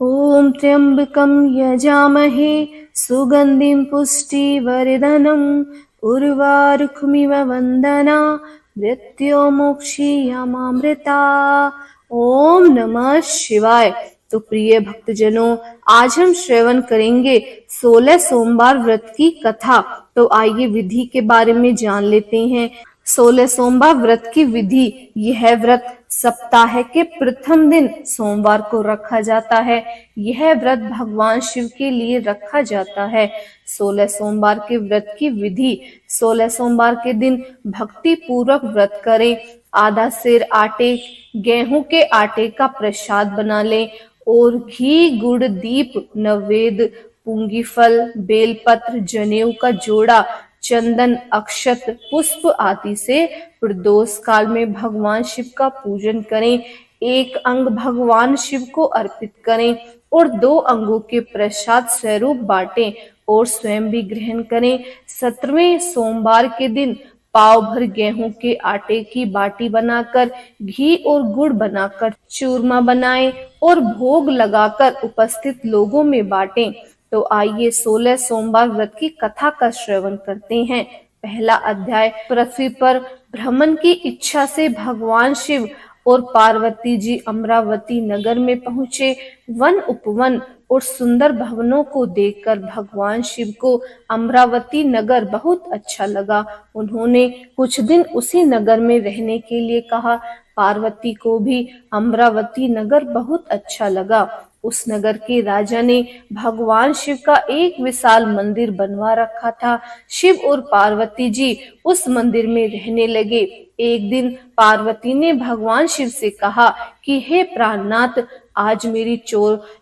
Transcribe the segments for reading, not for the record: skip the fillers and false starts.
ॐ त्र्यम्बकं यजामहे सुगन्धिं पुष्टिवर्धनम् उर्वारुकमिव वन्दना मृत्योर्मुक्षीयमामृता। ओम नमः शिवाय। तो प्रिय भक्तजनों, आज हम श्रवण करेंगे 16 सोमवार व्रत की कथा। तो आइए विधि के बारे में जान लेते हैं। 16 सोमवार व्रत की विधि। यह व्रत सप्ताह के प्रथम दिन सोमवार को रखा जाता है। यह व्रत भगवान शिव के लिए रखा जाता है। 16 सोमवार के व्रत की विधि। 16 सोमवार के दिन भक्ति पूर्वक व्रत करें। आधा सेर आटे गेहूं के आटे का प्रसाद बना लें और घी गुड़ दीप नैवेद्य पुंगी फल बेलपत्र जनेऊ का जोड़ा चंदन अक्षत पुष्प आदि से प्रदोष काल में भगवान शिव का पूजन करें। एक अंग भगवान शिव को अर्पित करें और 2 अंगों के प्रसाद स्वरूप बांटें और स्वयं भी ग्रहण करें। 17वें सोमवार के दिन पाव भर गेहूं के आटे की बाटी बनाकर घी और गुड़ बनाकर चूरमा बनाएं और भोग लगाकर उपस्थित लोगों में बांटें। तो आइए 16 सोमवार व्रत की कथा का श्रवण करते हैं। पहला अध्याय। पृथ्वी पर भ्रमण की इच्छा से भगवान शिव और पार्वती जी अमरावती नगर में पहुंचे। वन उपवन और सुंदर भवनों को देखकर भगवान शिव को अमरावती नगर बहुत अच्छा लगा। उन्होंने कुछ दिन उसी नगर में रहने के लिए कहा। पार्वती को भी अमरावती नगर बहुत अच्छा लगा। उस नगर के राजा ने भगवान शिव का एक विशाल मंदिर बनवा रखा था। शिव और पार्वती जी उस मंदिर में रहने लगे। एक दिन पार्वती ने भगवान शिव से कहा कि हे प्राणनाथ, आज मेरी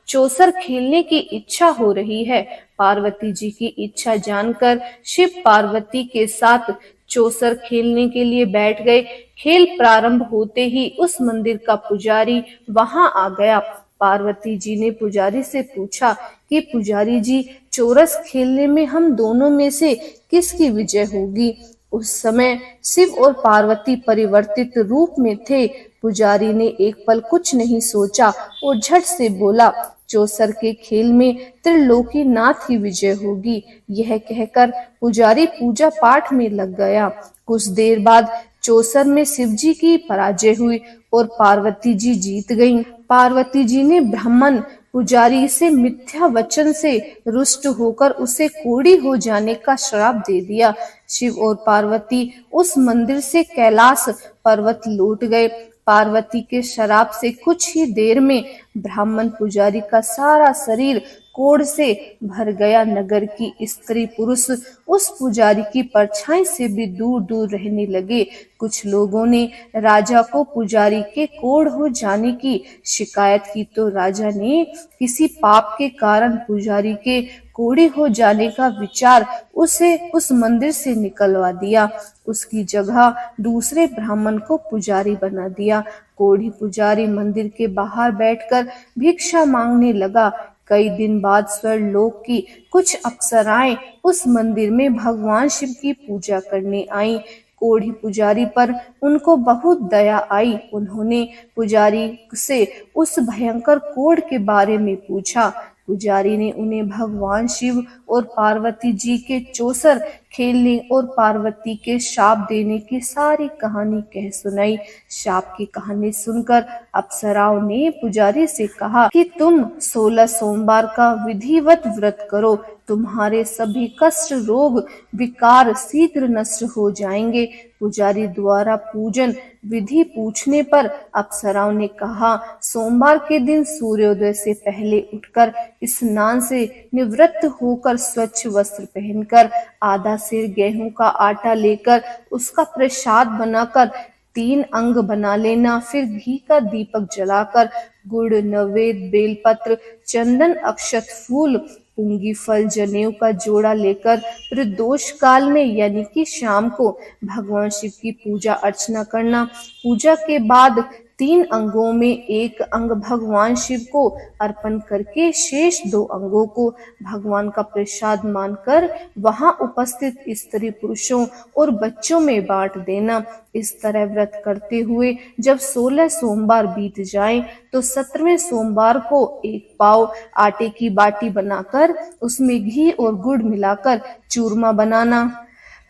चौसर खेलने की इच्छा हो रही है। पार्वती जी की इच्छा जानकर शिव पार्वती के साथ चौसर खेलने के लिए बैठ गए। खेल प्रारंभ होते ही उस मंदिर का पुजारी वहां आ गया। पार्वती जी ने पुजारी से पूछा कि पुजारी जी, चौरस खेलने में हम दोनों में से किसकी विजय होगी? उस समय शिव और पार्वती परिवर्तित रूप में थे। पुजारी ने एक पल कुछ नहीं सोचा और झट से बोला, चौसर के खेल में त्रिलोकी नाथ की विजय होगी। यह कहकर पुजारी पूजा पाठ में लग गया। कुछ देर बाद चौसर में शिवजी की पराजय हुई और पार्वती जी जीत गईं। पार्वती जी ने ब्राह्मण पुजारी से मिथ्या वचन से रुष्ट होकर उसे कोढ़ी हो जाने का श्राप दे दिया। शिव और पार्वती उस मंदिर से कैलाश पर्वत लौट गए। पार्वती के श्राप से कुछ ही देर में ब्राह्मण पुजारी का सारा शरीर कोढ़ से भर गया। नगर की स्त्री पुरुष उस पुजारी की परछाई से भी दूर दूर रहने लगे। कुछ लोगों ने राजा को पुजारी के कोढ़ हो जाने की शिकायत की तो राजा ने किसी पाप के कारण पुजारी के कोढ़ी हो जाने का विचार उसे उस मंदिर से निकलवा दिया। उसकी जगह दूसरे ब्राह्मण को पुजारी बना दिया। कोढ़ी पुजारी मंदिर के बाहर बैठकर भिक्षा मांगने लगा। कई दिन बाद स्वर्गलोक की कुछ अप्सराएं उस मंदिर में भगवान शिव की पूजा करने आईं। कोढ़ी पुजारी पर उनको बहुत दया आई। उन्होंने पुजारी से उस भयंकर कोढ़ के बारे में पूछा। पुजारी ने उन्हें भगवान शिव और पार्वती जी के चौसर खेलने और पार्वती के शाप देने की सारी कहानी कह सुनाई। शाप की कहानी सुनकर अप्सराओं ने पुजारी से कहा कि तुम 16 सोमवार का विधिवत व्रत करो। तुम्हारे सभी कष्ट रोग विकार शीघ्र नष्ट हो जाएंगे। पुजारी द्वारा पूजन विधि पूछने पर अप्सराओं ने कहा, सोमवार के दिन सूर्योदय से पहले उठकर स्नान से निवृत्त होकर स्वच्छ वस्त्र पहनकर आधा सेर गेहूं का आटा लेकर उसका प्रसाद बनाकर 3 अंग बना लेना। फिर घी का दीपक जलाकर गुड़ नैवेद्य बेलपत्र चंदन अक्षत फूल पुंगी फल जनेऊ का जोड़ा लेकर प्रदोष काल में यानी कि शाम को भगवान शिव की पूजा अर्चना करना। पूजा के बाद 3 अंगों में एक अंग भगवान शिव को अर्पण करके शेष 2 अंगों को भगवान का प्रसाद मानकर वहां उपस्थित स्त्री पुरुषों और बच्चों में बांट देना। इस तरह व्रत करते हुए जब 16 सोमवार बीत जाएं तो 17वें सोमवार को एक पाव आटे की बाटी बनाकर उसमें घी और गुड़ मिलाकर चूरमा बनाना।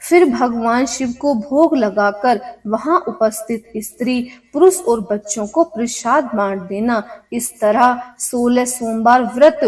फिर भगवान शिव को भोग लगाकर वहां उपस्थित स्त्री पुरुष और बच्चों को प्रसाद बांट देना। इस तरह 16 सोमवार व्रत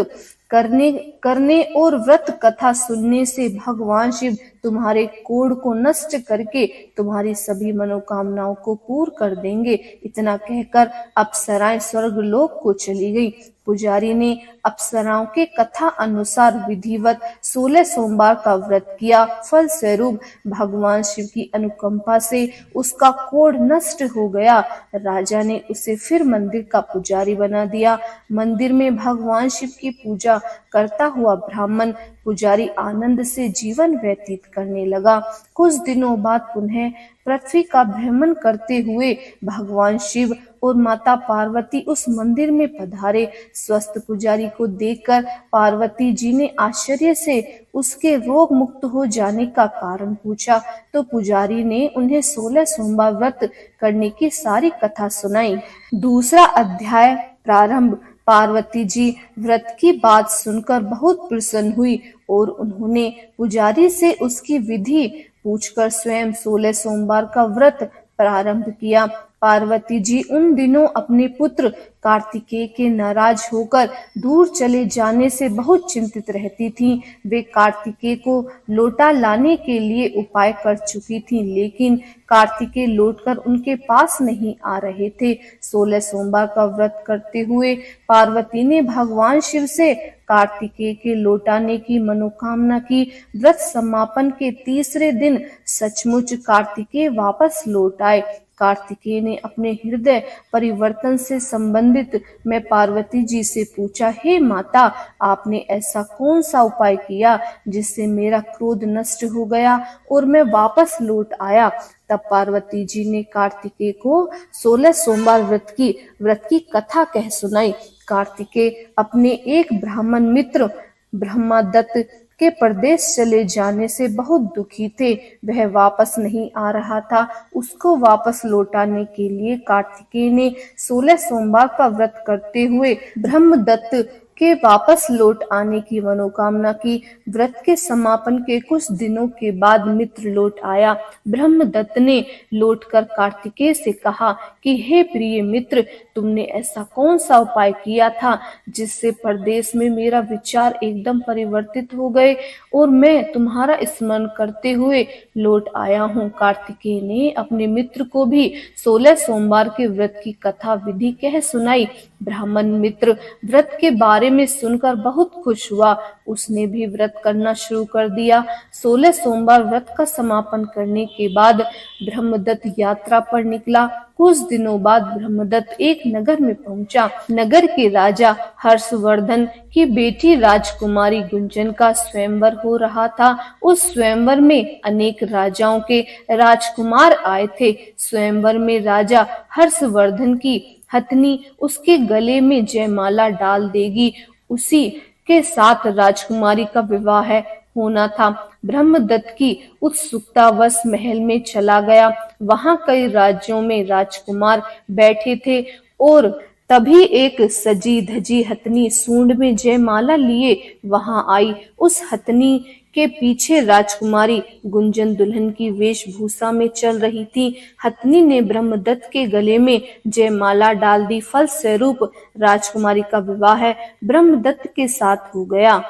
करने और व्रत कथा सुनने से भगवान शिव तुम्हारे कोढ़ को नष्ट करके तुम्हारी सभी मनोकामनाओं को पूर्ण कर देंगे। इतना कहकर अप्सराएं स्वर्गलोक को चली गई। पुजारी ने अप्सराओं के कथा अनुसार विधिवत 16 सोमवार का व्रत किया। फल स्वरूप भगवान शिव की अनुकंपा से उसका कोढ़ नष्ट हो गया। राजा ने उसे फिर मंदिर का पुजारी बना दिया। मंदिर में भगवान शिव की पूजा करता हुआ ब्राह्मण पुजारी आनंद से जीवन व्यतीत करने लगा। कुछ दिनों बाद पुनः पृथ्वी का भ्रमण करते हुए भगवान शिव और माता पार्वती उस मंदिर में पधारे। स्वस्थ पुजारी को देखकर पार्वती जी ने आश्चर्य से उसके रोग मुक्त हो जाने का कारण पूछा तो पुजारी ने उन्हें 16 सोमवार व्रत करने की सारी कथा सुनाई। दूसरा अध्याय प्रारंभ। पार्वती जी व्रत की बात सुनकर बहुत प्रसन्न हुई और उन्होंने पुजारी से उसकी विधि पूछकर स्वयं 16 सोमवार का व्रत प्रारंभ किया। पार्वती जी उन दिनों अपने पुत्र कार्तिकेय के नाराज होकर दूर चले जाने से बहुत चिंतित रहती थीं। वे कार्तिकेय को लौटा लाने के लिए उपाय कर चुकी थीं, लेकिन कार्तिकेय लौटकर उनके पास नहीं आ रहे थे। 16 सोमवार का व्रत करते हुए पार्वती ने भगवान शिव से कार्तिकेय के लौटाने की मनोकामना की। व्रत समापन के तीसरे दिन सचमुच कार्तिकेय वापस लौट आए। कार्तिकेय ने अपने हृदय परिवर्तन से संबंधित मैं पार्वती जी से पूछा, हे माता, आपने ऐसा कौन सा उपाय किया जिससे मेरा क्रोध नष्ट हो गया और मैं वापस लौट आया? तब पार्वती जी ने कार्तिकेय को 16 सोमवार व्रत की कथा कह सुनाई। कार्तिकेय अपने एक ब्राह्मण मित्र ब्रह्मदत्त के परदेश चले जाने से बहुत दुखी थे। वह वापस नहीं आ रहा था। उसको वापस लौटाने के लिए कार्तिकेय ने 16 सोमवार का व्रत करते हुए ब्रह्मदत्त के वापस लौट आने की मनोकामना की। व्रत के समापन के कुछ दिनों के बाद मित्र लौट आया। ब्रह्मदत्त ने लौटकर कार्तिकेय से कहा कि हे प्रिय मित्र, तुमने ऐसा कौन सा उपाय किया था जिससे परदेश में मेरा विचार एकदम परिवर्तित हो गए और मैं तुम्हारा स्मरण करते हुए लौट आया हूँ। कार्तिकेय ने अपने मित्र को भी 16 सोमवार के व्रत की कथा विधि कह सुनाई। ब्राह्मण मित्र व्रत के बारे में सुनकर बहुत खुश हुआ। उसने भी व्रत करना शुरू कर दिया। 16 सोमवार व्रत का समापन करने के बाद ब्रह्मदत्त यात्रा पर निकला। कुछ दिनों बाद ब्रह्मदत्त एक नगर में पहुंचा। नगर के राजा हर्षवर्धन की बेटी राजकुमारी गुंजन का स्वयंवर हो रहा था। उस स्वयंवर में अनेक राजाओं के राजकुमार आए थे। स्वयंवर में राजा हर्षवर्धन की हथनी उसके गले में जयमाला डाल देगी। उसी के साथ राजकुमारी का विवाह होना था। ब्रह्मदत्त की उत्सुकतावश महल में चला गया। वहां कई राज्यों में राजकुमार बैठे थे और तभी एक सजी धजी हथनी सूंड में जयमाला लिए वहां आई। उस हथनी के पीछे राजकुमारी गुंजन दुल्हन की वेशभूषा में चल रही थी। हथनी ने ब्रह्मदत्त के गले में जयमाला डाल दी। फलस्वरूप राजकुमारी का विवाह ब्रह्मदत्त के साथ हो गया।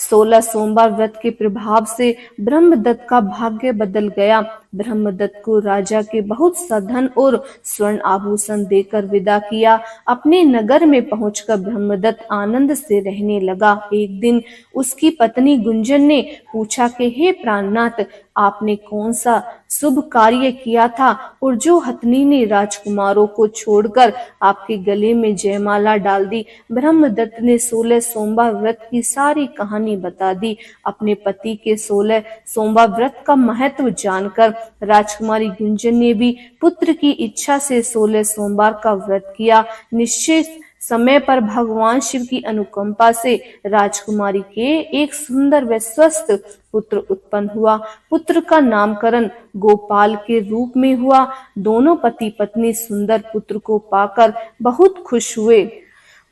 16 सोमवार व्रत के प्रभाव से ब्रह्मदत्त का भाग्य बदल गया। ब्रह्मदत्त को राजा के बहुत सा धन और स्वर्ण आभूषण देकर विदा किया। अपने नगर में पहुंचकर ब्रह्मदत्त आनंद से रहने लगा। एक दिन उसकी पत्नी गुंजन ने पूछा कि हे प्राणनाथ, आपने कौन सा शुभ कार्य किया था और जो हथनी ने राजकुमारों को छोड़कर आपके गले में जयमाला डाल दी? ब्रह्मदत्त ने 16 सोमवार व्रत की सारी कहानी बता दी। अपने पति के 16 सोमवार व्रत का महत्व जानकर राजकुमारी गुंजन ने भी पुत्र की इच्छा से 16 सोमवार का व्रत किया। निश्चित समय पर भगवान शिव की अनुकंपा से राजकुमारी के एक सुंदर व स्वस्थ पुत्र उत्पन्न हुआ। पुत्र का नामकरण गोपाल के रूप में हुआ। दोनों पति पत्नी सुंदर पुत्र को पाकर बहुत खुश हुए।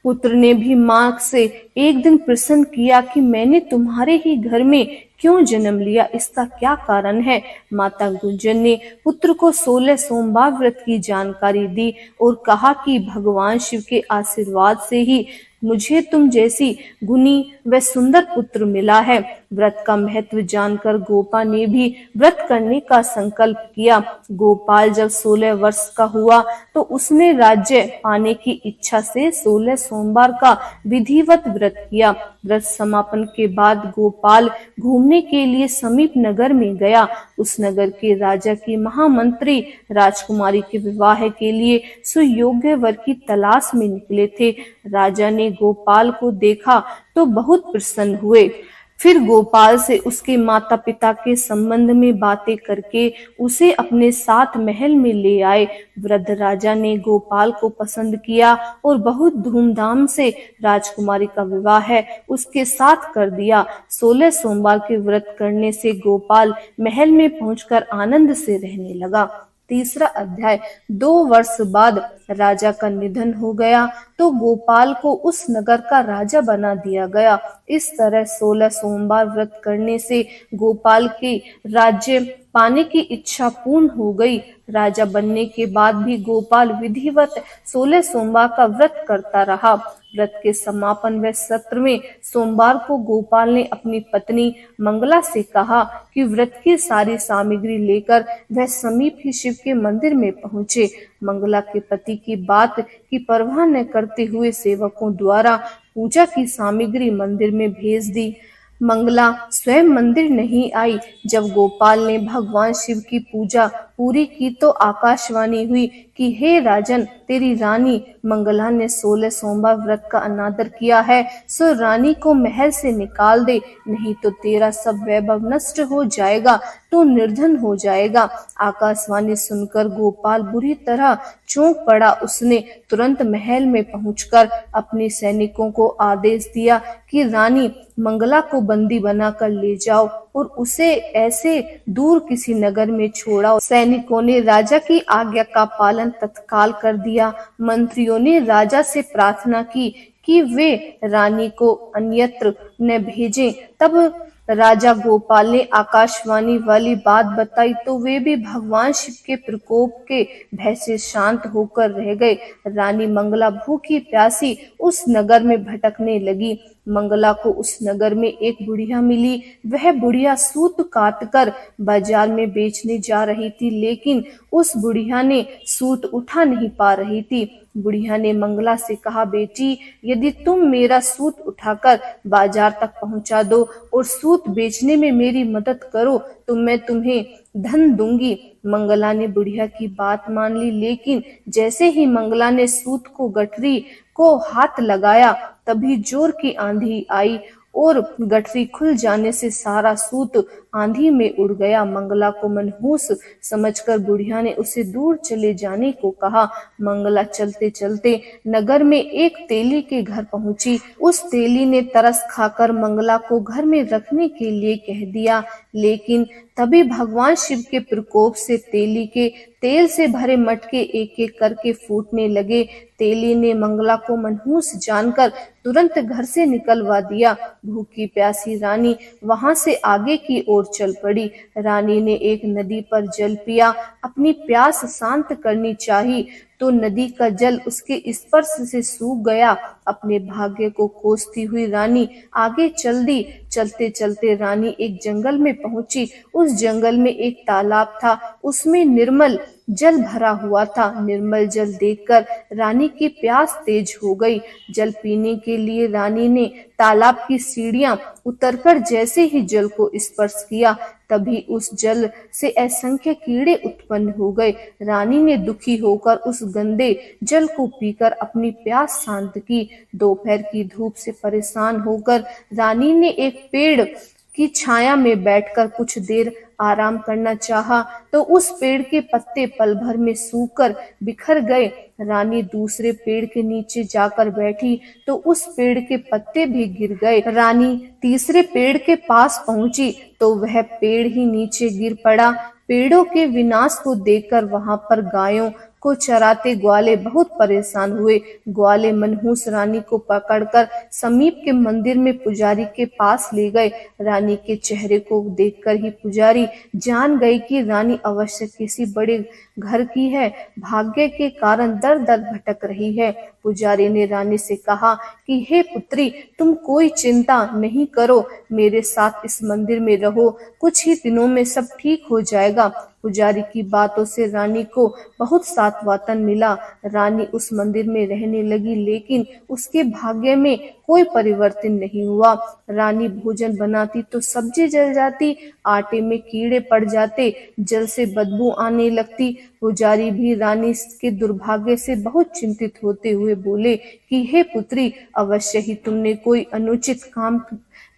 पुत्र ने भी मां से एक दिन प्रश्न किया कि मैंने तुम्हारे ही घर में क्यों जन्म लिया, इसका क्या कारण है। माता गुंजन ने पुत्र को 16 सोमवार व्रत की जानकारी दी और कहा कि भगवान शिव के आशीर्वाद से ही मुझे तुम जैसी गुणी व सुंदर पुत्र मिला है। व्रत का महत्व जानकर गोपा ने भी व्रत करने का संकल्प किया। गोपाल जब 16 वर्ष का हुआ तो उसने राज्य पाने की इच्छा से 16 सोमवार का विधिवत व्रत किया। व्रत समापन के बाद गोपाल घूमने के लिए समीप नगर में गया। उस नगर के राजा की महामंत्री राजकुमारी के विवाह के लिए सुयोग्य वर की तलाश में निकले थे। राजा ने गोपाल को देखा तो बहुत प्रसन्न हुए। फिर गोपाल से उसके माता पिता के संबंध में बातें करके उसे अपने साथ महल में ले आए। वृद्ध राजा ने गोपाल को पसंद किया और बहुत धूमधाम से राजकुमारी का विवाह उसके साथ कर दिया। 16 सोमवार के व्रत करने से गोपाल महल में पहुंचकर आनंद से रहने लगा। तीसरा अध्याय। 2 वर्ष बाद राजा का निधन हो गया तो गोपाल को उस नगर का राजा बना दिया गया। इस तरह 16 सोमवार व्रत करने से गोपाल की राज्य पाने की इच्छा पूर्ण हो गई। राजा बनने के बाद भी गोपाल विधिवत 16 सोमवार का व्रत करता रहा। व्रत के समापन व 17वें सोमवार को गोपाल ने अपनी पत्नी मंगला से कहा कि व्रत की सारी सामग्री लेकर वह समीप ही शिव के मंदिर में पहुंचे। मंगला के पति की बात की परवाह न करते हुए सेवकों द्वारा पूजा की सामग्री मंदिर में भेज दी। मंगला स्वयं मंदिर नहीं आई। जब गोपाल ने भगवान शिव की पूजा पूरी की तो आकाशवाणी हुई कि हे राजन, तेरी रानी मंगला ने 16 सोमवार व्रत का अनादर किया है, सो रानी को महल से निकाल दे, नहीं तो तेरा सब वैभव नष्ट हो जाएगा, तो निर्धन हो जाएगा। आकाशवाणी सुनकर गोपाल बुरी तरह चौंक पड़ा। उसने तुरंत महल में पहुंचकर अपने सैनिकों को आदेश दिया कि रानी मंगला को बंदी बनाकर ले जाओ और उसे ऐसे दूर किसी नगर में छोड़ाओ। सैनिकों ने राजा की आज्ञा का पालन तत्काल कर दिया। मंत्रियों ने राजा से प्रार्थना की कि वे रानी को अन्यत्र न भेजें। तब राजा गोपाल ने आकाशवाणी वाली बात बताई तो वे भी भगवान शिव के प्रकोप के भय से शांत होकर रह गए। रानी मंगला भूखी प्यासी उस नगर में भटकने लगी। मंगला को उस नगर में एक बुढ़िया मिली। वह बुढ़िया सूत काटकर बाजार में बेचने जा रही थी, लेकिन उस बुढ़िया ने सूत उठा नहीं पा रही थी। बुढ़िया ने मंगला से कहा, बेटी, यदि तुम मेरा सूत उठाकर बाजार तक पहुंचा दो और सूत बेचने में मेरी मदद करो तो मैं तुम्हें धन दूंगी। मंगला ने बुढ़िया की बात मान ली, लेकिन जैसे ही मंगला ने सूत को गठरी को हाथ लगाया तभी जोर की आंधी आई और गठरी खुल जाने से सारा सूत आंधी में उड़ गया। मंगला को मनहूस समझकर बुढ़िया ने उसे दूर चले जाने को कहा। मंगला चलते चलते नगर में एक तेली के घर पहुंची। उस तेली ने तरस खाकर मंगला को घर में रखने के लिए कह दिया, लेकिन तभी भगवान शिव के प्रकोप से तेली के तेल से भरे मटके एक एक करके फूटने लगे। तेली ने मंगला को मनहूस जानकर तुरंत घर से निकलवा दिया। भूखी प्यासी रानी वहां से आगे की ओर चल पड़ी। रानी ने एक नदी पर जल पिया। अपनी प्यास शांत करनी चाहिए तो नदी का जल उसके स्पर्श से सूख गया। अपने भाग्य को कोसती हुई रानी आगे चल दी। चलते चलते रानी एक जंगल में पहुंची। उस जंगल में एक तालाब था, उसमें निर्मल जल भरा हुआ था। निर्मल जल देखकर रानी की प्यास तेज हो गई। जल पीने के लिए रानी ने तालाब की सीढ़ियां उतरकर जैसे ही जल को स्पर्श किया, तभी उस जल से असंख्य कीड़े उत्पन्न हो गए। रानी ने दुखी होकर उस गंदे जल को पीकर अपनी प्यास शांत की। दोपहर की धूप से परेशान होकर रानी ने एक पेड़ की छाया में बैठकर कुछ देर आराम करना चाहा तो उस पेड़ के पत्ते पल भर में सूखकर बिखर गए। रानी दूसरे पेड़ के नीचे जाकर बैठी तो उस पेड़ के पत्ते भी गिर गए। रानी तीसरे पेड़ के पास पहुंची तो वह पेड़ ही नीचे गिर पड़ा। पेड़ों के विनाश को देखकर वहां पर गायों को चराते ग्वाले बहुत परेशान हुए। ग्वाले मनहूस रानी को पकड़कर समीप के मंदिर में पुजारी के पास ले गए। रानी के चेहरे को देखकर ही पुजारी जान गए कि रानी अवश्य किसी बड़े घर की है, भाग्य के कारण दर दर भटक रही है। पुजारी ने रानी से कहा कि हे पुत्री, तुम कोई चिंता नहीं करो, मेरे साथ इस मंदिर में रहो, कुछ ही दिनों में सब ठीक हो जाएगा। पुजारी की बातों से रानी को बहुत सांत्वना मिला। रानी उस मंदिर में रहने लगी, लेकिन उसके भाग्य में कोई परिवर्तन नहीं हुआ। रानी भोजन बनाती तो सब्जी जल जाती, आटे में कीड़े पड़ जाते, जल से बदबू आने लगती। पुजारी भी रानी के दुर्भाग्य से बहुत चिंतित होते हुए बोले कि हे पुत्री, अवश्य ही तुमने कोई अनुचित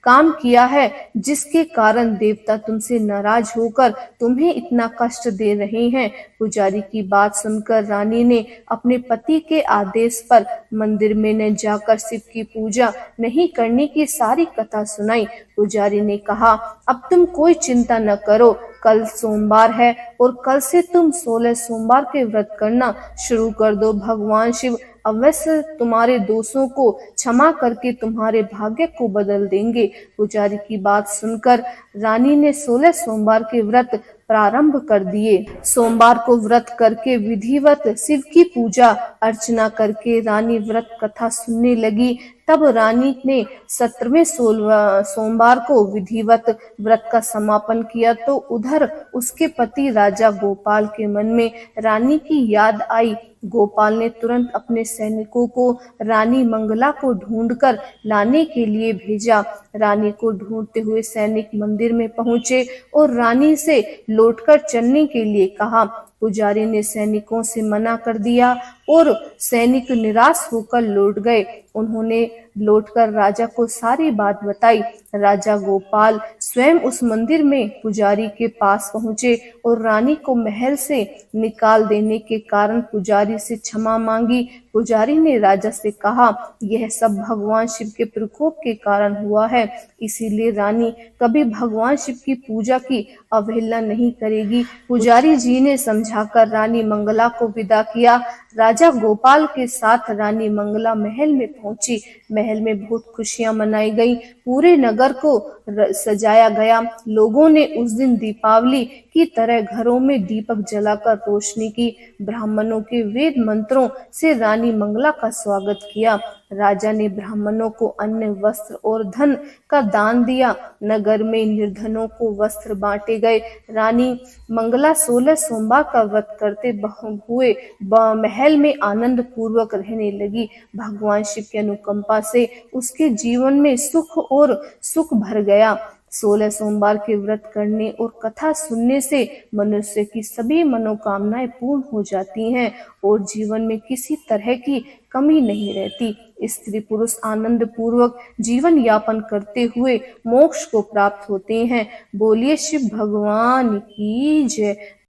काम किया है, जिसके कारण देवता तुमसे नाराज होकर तुम्हें इतना कष्ट दे रहे हैं। पुजारी की बात सुनकर रानी ने अपने पति के आदेश पर मंदिर में न जाकर शिव की पूजा नहीं करने की सारी कथा सुनाई। पुजारी ने कहा, अब तुम कोई चिंता न करो, कल सोमवार है और कल से तुम 16 सोमवार के व्रत करना शुरू कर दो। भगवान शिव अवश्य तुम्हारे दोषों को क्षमा करके तुम्हारे भाग्य को बदल देंगे। पुजारी की बात सुनकर रानी ने 16 सोमवार के व्रत प्रारंभ कर दिए। सोमवार को व्रत करके विधिवत शिव की पूजा अर्चना करके रानी व्रत कथा सुनने लगी। तब रानी ने 17वें सोमवार को विधिवत व्रत का समापन किया तो उधर उसके पति राजा गोपाल के मन में रानी की याद आई। गोपाल ने तुरंत अपने सैनिकों को रानी मंगला को ढूंढकर लाने के लिए भेजा। रानी को ढूंढते हुए सैनिक मंदिर में पहुंचे और रानी से लौटकर चलने के लिए कहा। पुजारी ने सैनिकों से मना कर दिया और सैनिक निराश होकर लौट गए। उन्होंने लौटकर राजा को सारी बात बताई। राजा गोपाल स्वयं उस मंदिर में पुजारी के पास पहुंचे और रानी को महल से निकाल देने के कारण पुजारी से क्षमा मांगी। पुजारी ने राजा से कहा, यह सब भगवान शिव के प्रकोप के कारण हुआ है, इसीलिए रानी कभी भगवान शिव की पूजा की अवहेलना नहीं करेगी। पुजारी जी ने समझाकर रानी मंगला को विदा किया। राजा गोपाल के साथ रानी मंगला महल में पहुंची। महल में बहुत खुशियां मनाई गई, पूरे नगर को सजाया गया। लोगों ने उस दिन दीपावली की तरह घरों में दीपक जलाकर रोशनी की। ब्राह्मणों के वेद मंत्रों से रानी मंगला का स्वागत किया। राजा ने ब्राह्मणों को अन्न, वस्त्र और धन का दान दिया। नगर में निर्धनों को वस्त्र बांटे गए। रानी मंगला 16 सोमवार का व्रत करते हुए महल में आनंद पूर्वक रहने लगी। भगवान शिव की अनुकंपा से उसके जीवन में सुख भर गया। 16 सोमवार के व्रत करने और कथा सुनने से मनुष्य की सभी मनोकामनाएं पूर्ण हो जाती हैं और जीवन में किसी तरह की कमी नहीं रहती। स्त्री पुरुष आनंद पूर्वक जीवन यापन करते हुए मोक्ष को प्राप्त होते हैं। बोलिए शिव भगवान की जय।